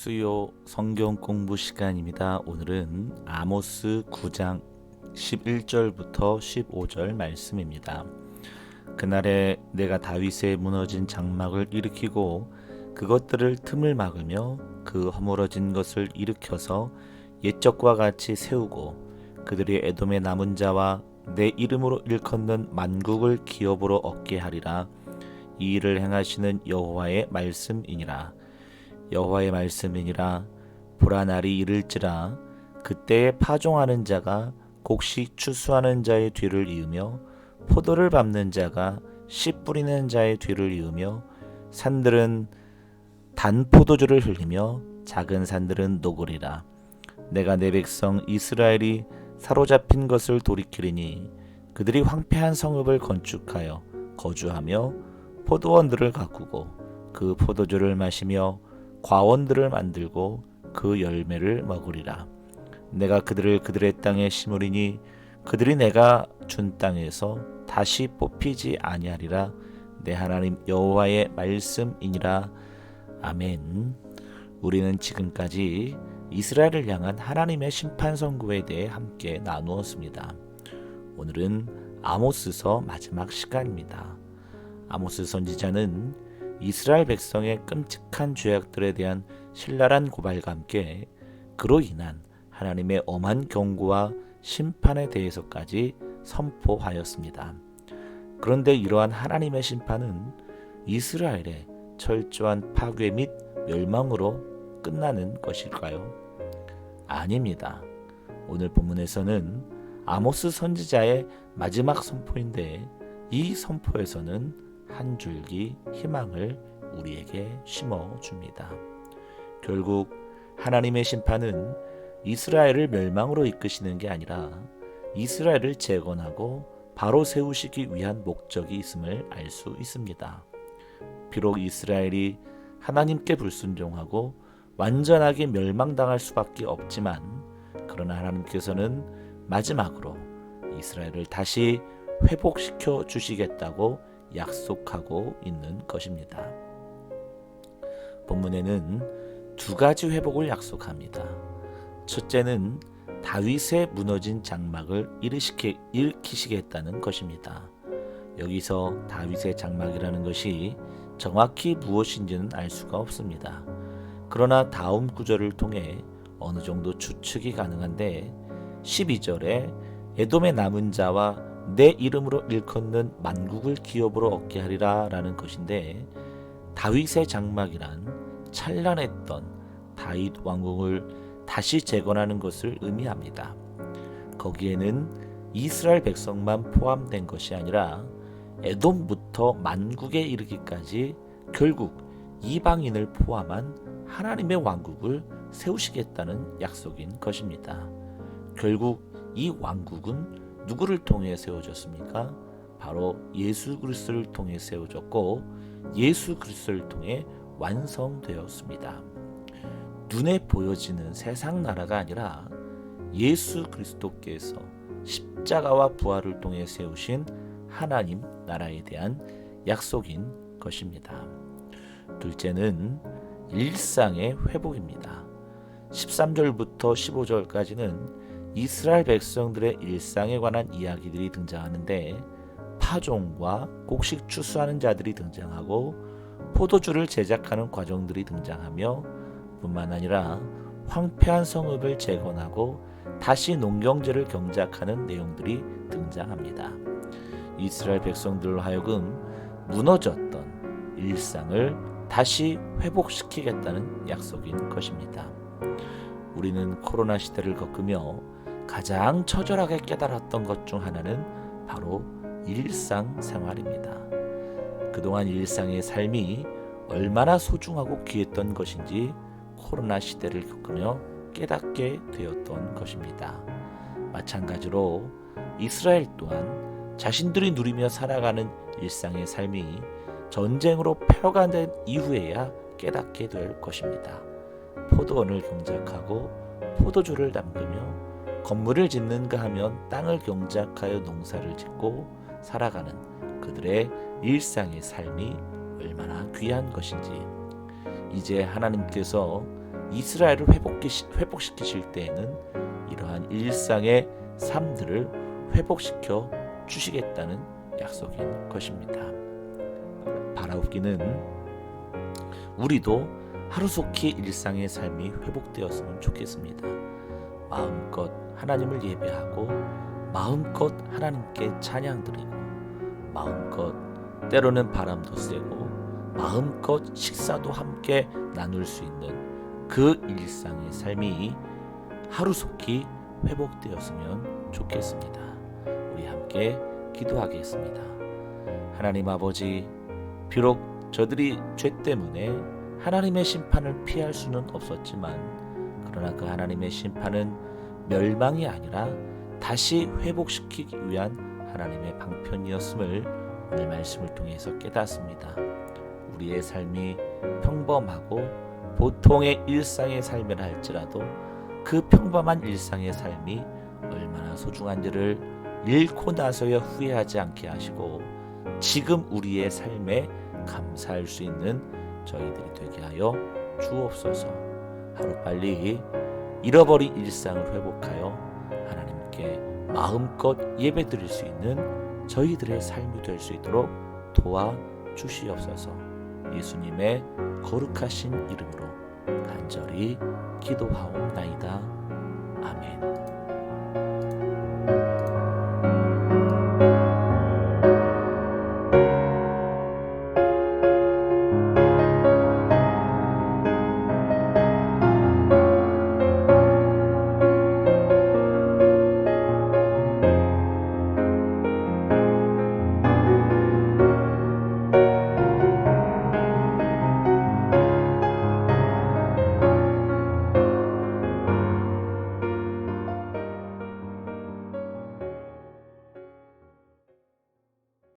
수요 성경 공부 시간입니다. 오늘은 아모스 9장 11절부터 15절 말씀입니다. 그날에 내가 다윗의 무너진 장막을 일으키고 그것들을 틈을 막으며 그 허물어진 것을 일으켜서 옛적과 같이 세우고 그들이 에돔의 남은 자와 내 이름으로 일컫는 만국을 기업으로 얻게 하리라. 이 일을 행하시는 여호와의 말씀이니라. 여호와의 말씀이니라. 보라, 날이 이를지라. 그때에 파종하는 자가 곡식 추수하는 자의 뒤를 이으며 포도를 밟는 자가 씨 뿌리는 자의 뒤를 이으며 산들은 단 포도주를 흘리며 작은 산들은 녹으리라. 내가 내 백성 이스라엘이 사로잡힌 것을 돌이키리니 그들이 황폐한 성읍을 건축하여 거주하며 포도원들을 가꾸고 그 포도주를 마시며 과원들을 만들고 그 열매를 먹으리라. 내가 그들을 그들의 땅에 심으리니 그들이 내가 준 땅에서 다시 뽑히지 아니하리라. 내 하나님 여호와의 말씀이니라. 아멘. 우리는 지금까지 이스라엘을 향한 하나님의 심판 선고에 대해 함께 나누었습니다. 오늘은 아모스서 마지막 시간입니다. 아모스 선지자는 이스라엘 백성의 끔찍한 죄악들에 대한 신랄한 고발과 함께 그로 인한 하나님의 엄한 경고와 심판에 대해서까지 선포하였습니다. 그런데 이러한 하나님의 심판은 이스라엘의 철저한 파괴 및 멸망으로 끝나는 것일까요? 아닙니다. 오늘 본문에서는 아모스 선지자의 마지막 선포인데 이 선포에서는 한 줄기 희망을 우리에게 심어줍니다. 결국 하나님의 심판은 이스라엘을 멸망으로 이끄시는 게 아니라 이스라엘을 재건하고 바로 세우시기 위한 목적이 있음을 알 수 있습니다. 비록 이스라엘이 하나님께 불순종하고 완전하게 멸망당할 수밖에 없지만 그러나 하나님께서는 마지막으로 이스라엘을 다시 회복시켜 주시겠다고 약속하고 있는 것입니다. 본문에는 두 가지 회복을 약속합니다. 첫째는 다윗의 무너진 장막을 일으키시겠다는 것입니다. 여기서 다윗의 장막이라는 것이 정확히 무엇인지는 알 수가 없습니다. 그러나 다음 구절을 통해 어느 정도 추측이 가능한데 12절에 에돔의 남은 자와 내 이름으로 일컫는 만국을 기업으로 얻게 하리라 라는 것인데 다윗의 장막이란 찬란했던 다윗 왕국을 다시 재건하는 것을 의미합니다. 거기에는 이스라엘 백성만 포함된 것이 아니라 에돔부터 만국에 이르기까지 결국 이방인을 포함한 하나님의 왕국을 세우시겠다는 약속인 것입니다. 결국 이 왕국은 누구를 통해 세워졌습니까? 바로 예수 그리스도를 통해 세워졌고 예수 그리스도를 통해 완성되었습니다. 눈에 보여지는 세상 나라가 아니라 예수 그리스도께서 십자가와 부활을 통해 세우신 하나님 나라에 대한 약속인 것입니다. 둘째는 일상의 회복입니다. 13절부터 15절까지는 이스라엘 백성들의 일상에 관한 이야기들이 등장하는데 파종과 곡식 추수하는 자들이 등장하고 포도주를 제작하는 과정들이 등장하며 뿐만 아니라 황폐한 성읍을 재건하고 다시 농경지를 경작하는 내용들이 등장합니다. 이스라엘 백성들로 하여금 무너졌던 일상을 다시 회복시키겠다는 약속인 것입니다. 우리는 코로나 시대를 겪으며 가장 처절하게 깨달았던 것 중 하나는 바로 일상생활입니다. 그동안 일상의 삶이 얼마나 소중하고 귀했던 것인지 코로나 시대를 겪으며 깨닫게 되었던 것입니다. 마찬가지로 이스라엘 또한 자신들이 누리며 살아가는 일상의 삶이 전쟁으로 폐허가 이후에야 깨닫게 될 것입니다. 포도원을 경작하고 포도주를 담그며 건물을 짓는가 하면 땅을 경작하여 농사를 짓고 살아가는 그들의 일상의 삶이 얼마나 귀한 것인지 이제 하나님께서 이스라엘을 회복시키실 때에는 이러한 일상의 삶들을 회복시켜 주시겠다는 약속인 것입니다. 바라옵기는 우리도 하루속히 일상의 삶이 회복되었으면 좋겠습니다. 마음껏 하나님을 예배하고 마음껏 하나님께 찬양드리고 마음껏 때로는 바람도 쐬고 마음껏 식사도 함께 나눌 수 있는 그 일상의 삶이 하루속히 회복되었으면 좋겠습니다. 우리 함께 기도하겠습니다. 하나님 아버지, 비록 저들이 죄 때문에 하나님의 심판을 피할 수는 없었지만 그러나 그 하나님의 심판은 멸망이 아니라 다시 회복시키기 위한 하나님의 방편이었음을 오늘 말씀을 통해서 깨닫습니다. 우리의 삶이 평범하고 보통의 일상의 삶이라 할지라도 그 평범한 일상의 삶이 얼마나 소중한지를 잃고 나서야 후회하지 않게 하시고 지금 우리의 삶에 감사할 수 있는 저희들이 되게 하여 주옵소서. 하루빨리 잃어버린 일상을 회복하여 하나님께 마음껏 예배드릴 수 있는 저희들의 삶이 될 수 있도록 도와주시옵소서. 예수님의 거룩하신 이름으로 간절히 기도하옵나이다. 아멘.